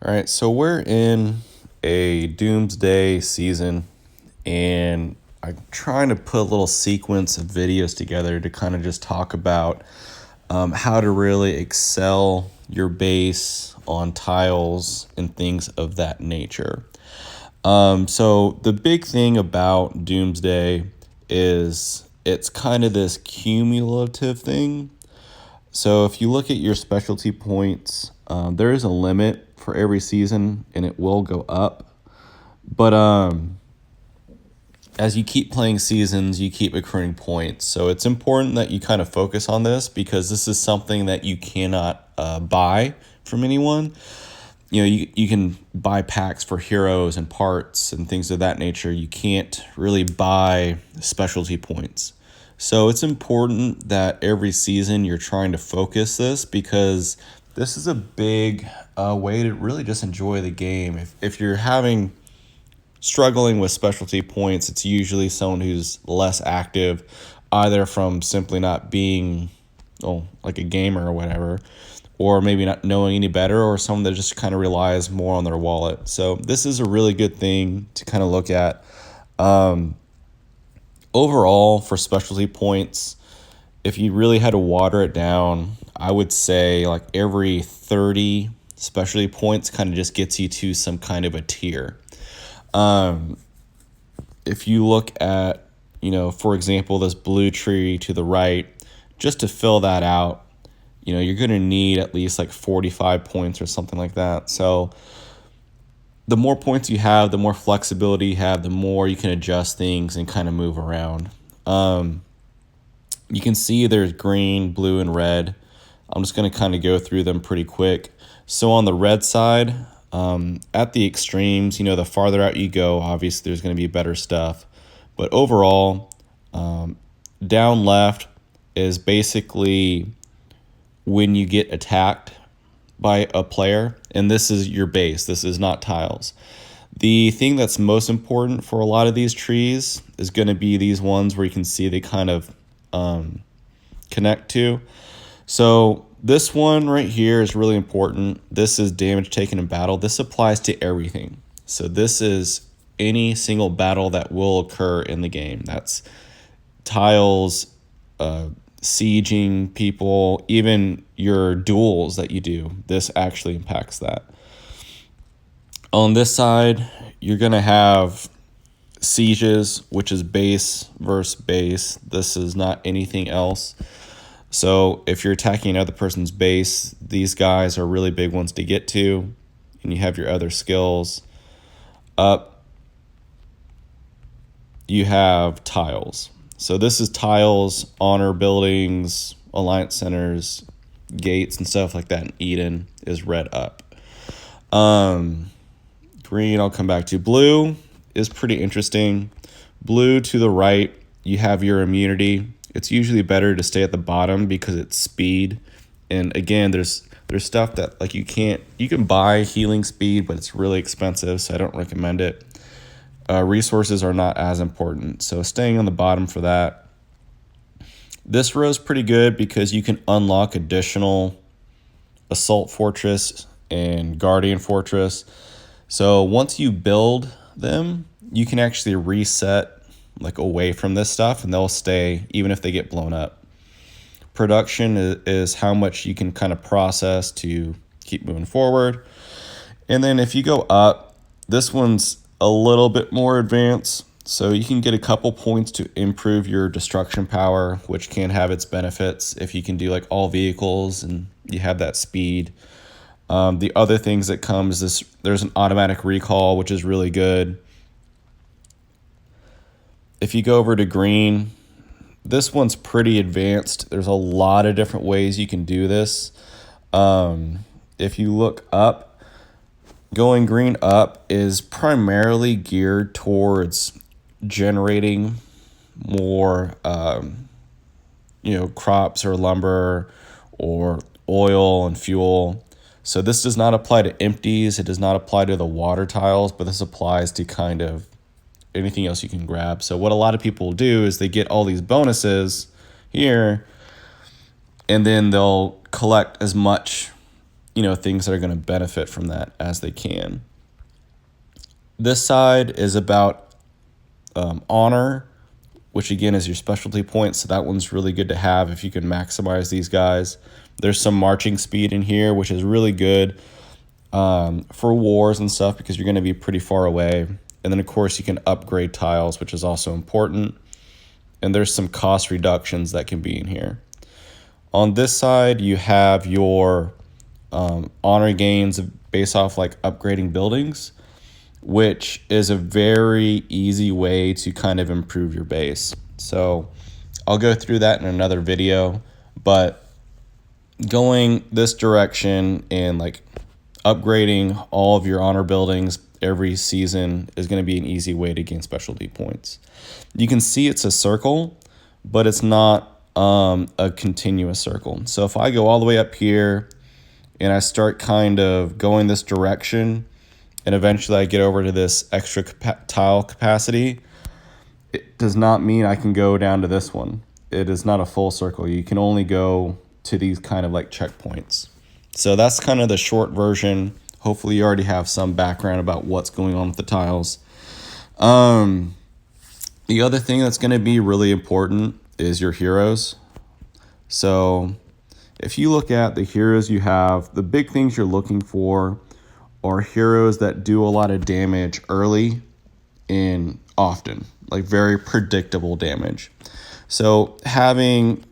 All right, so we're in a Doomsday season, and I'm trying to put a little sequence of videos together to kind of just talk about how to really excel your base on tiles and things of that nature. So the big thing about Doomsday is it's kind of this cumulative thing. So if you look at your specialty points, there is a limit for every season, and it will go up. But as you keep playing seasons, you keep accruing points. So it's important that you kind of focus on this because this is something that you cannot buy from anyone. You know, you can buy packs for heroes and parts and things of that nature. You can't really buy specialty points. So it's important that every season you're trying to focus this because this is a big way to really just enjoy the game. If you're struggling with specialty points, it's usually someone who's less active, either from simply not being, like a gamer or whatever, or maybe not knowing any better, or someone that just kind of relies more on their wallet. So this is a really good thing to kind of look at. Overall, for specialty points, if you really had to water it down, I would say like every 30 specialty points kind of just gets you to some kind of a tier. If you look at, for example, this blue tree to the right, just to fill that out, you're going to need at least like 45 points or something like that. So the more points you have, the more flexibility you have, the more you can adjust things and kind of move around. You can see there's green, blue, and red. I'm just going to kind of go through them pretty quick. So on the red side, at the extremes, the farther out you go, obviously there's going to be better stuff. But overall, down left is basically when you get attacked by a player, and this is your base. This is not tiles. The thing that's most important for a lot of these trees is going to be these ones where you can see they kind of connect to. So this one right here is really important. This is damage taken in battle. This applies to everything. So this is any single battle that will occur in the game. That's tiles, sieging people, even your duels that you do. This actually impacts that. On this side, you're going to have sieges, which is base versus base. This is not anything else. So if you're attacking another person's base, these guys are really big ones to get to, and you have your other skills. Up, you have tiles. So this is tiles, honor buildings, alliance centers, gates, and stuff like that. And Eden is red up. Green, I'll come back to. Blue is pretty interesting. Blue to the right, you have your immunity. It's usually better to stay at the bottom because it's speed. And again, there's stuff that like you can buy healing speed, but it's really expensive, so I don't recommend it. Resources are not as important, so staying on the bottom for that. This row is pretty good because you can unlock additional assault fortress and guardian fortress. So once you build them, you can actually reset like away from this stuff, and they'll stay even if they get blown up. Production is how much you can kind of process to keep moving forward. And then if you go up, this one's a little bit more advanced, so you can get a couple points to improve your destruction power, which can have its benefits if you can do like all vehicles and you have that speed. The other things that come is there's an automatic recall, which is really good. If you go over to green, this one's pretty advanced. There's a lot of different ways you can do this. If you look up, going green up is primarily geared towards generating more, crops or lumber or oil and fuel. So this does not apply to empties. It does not apply to the water tiles, but this applies to kind of anything else you can grab. So what a lot of people do is they get all these bonuses here, and then they'll collect as much things that are going to benefit from that as they can. This side is about honor, which again is your specialty points. So that one's really good to have if you can maximize these guys. There's some marching speed in here, which is really good for wars and stuff because you're going to be pretty far away. And then, of course, you can upgrade tiles, which is also important. And there's some cost reductions that can be in here. On this side, you have your honor gains based off like upgrading buildings, which is a very easy way to kind of improve your base. So I'll go through that in another video, but going this direction and like upgrading all of your honor buildings every season is going to be an easy way to gain specialty points. You can see it's a circle, but it's not a continuous circle. So if I go all the way up here and I start kind of going this direction, and eventually I get over to this extra tile capacity, it does not mean I can go down to this one. It is not a full circle. You can only go to these kind of like checkpoints. So that's kind of the short version. Hopefully you already have some background about what's going on with the tiles. The other thing that's going to be really important is your heroes. So if you look at the heroes you have, the big things you're looking for are heroes that do a lot of damage early and often, like very predictable damage. So having,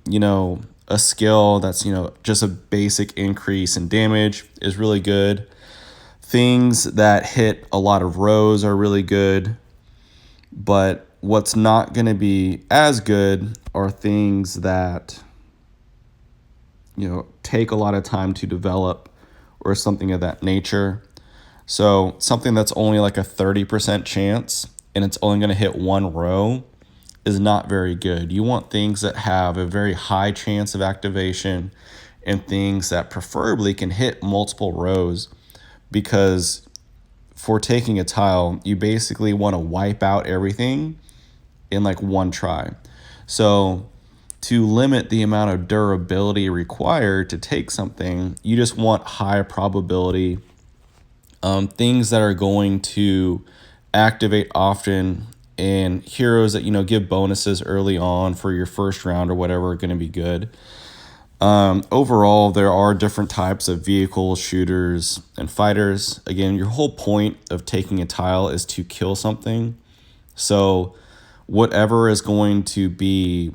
a skill that's, just a basic increase in damage is really good. Things that hit a lot of rows are really good. But what's not going to be as good are things that, take a lot of time to develop or something of that nature. So something that's only like a 30% chance and it's only going to hit one row is not very good. You want things that have a very high chance of activation and things that preferably can hit multiple rows, because for taking a tile, you basically want to wipe out everything in like one try. So to limit the amount of durability required to take something, you just want high probability things that are going to activate often, and heroes that give bonuses early on for your first round or whatever are going to be good. Overall, there are different types of vehicles, shooters, and fighters. Again, your whole point of taking a tile is to kill something. So whatever is going to be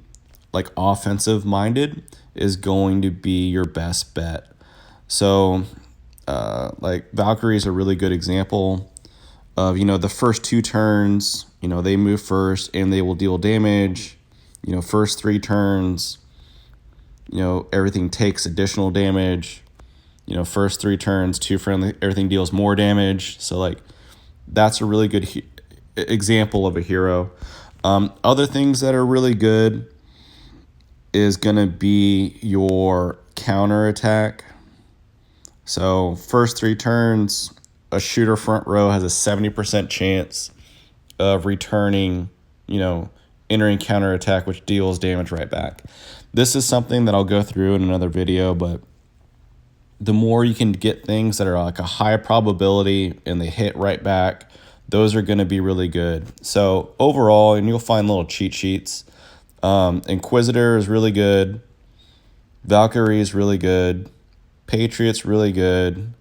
like offensive minded is going to be your best bet. So like Valkyrie is a really good example of, the first 2 turns, they move first and they will deal damage. First 3 turns, everything takes additional damage. First 3 turns, 2 friendly, everything deals more damage. So like that's a really good example of a hero. Other things that are really good is going to be your counter attack. So first 3 turns, a shooter front row has a 70% chance of returning, entering counterattack, which deals damage right back. This is something that I'll go through in another video, but the more you can get things that are like a high probability and they hit right back, those are going to be really good. So overall, and you'll find little cheat sheets, Inquisitor is really good. Valkyrie is really good. Patriot's really good.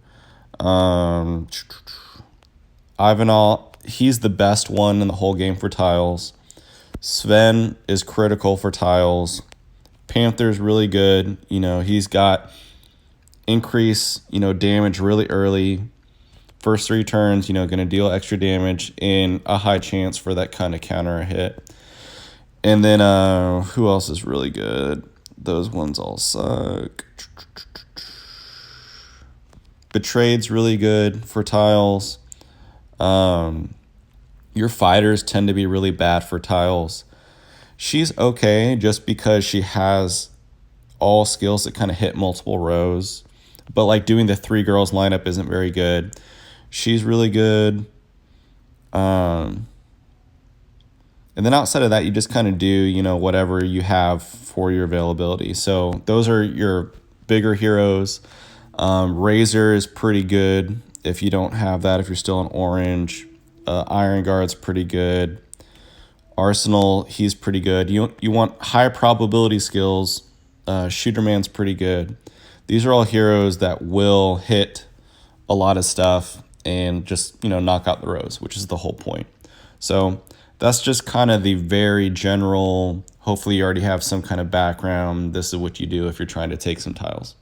Ivanhoe, he's the best one in the whole game for tiles. Sven is critical for tiles. Panther's really good. He's got increase, damage really early. First 3 turns, going to deal extra damage and a high chance for that kind of counter hit. And then who else is really good? Those ones all suck. Betrayed's really good for tiles. Your fighters tend to be really bad for tiles. She's okay just because she has all skills that kind of hit multiple rows. But like doing the 3 girls lineup isn't very good. She's really good. And then outside of that, you just kind of do, whatever you have for your availability. So those are your bigger heroes. Razor is pretty good if you don't have that, if you're still in orange. Iron Guard's pretty good. Arsenal, he's pretty good. You want high probability skills. Shooter Man's pretty good. These are all heroes that will hit a lot of stuff and just, knock out the rows, which is the whole point. So that's just kind of the very general. Hopefully you already have some kind of background. This is what you do if you're trying to take some tiles.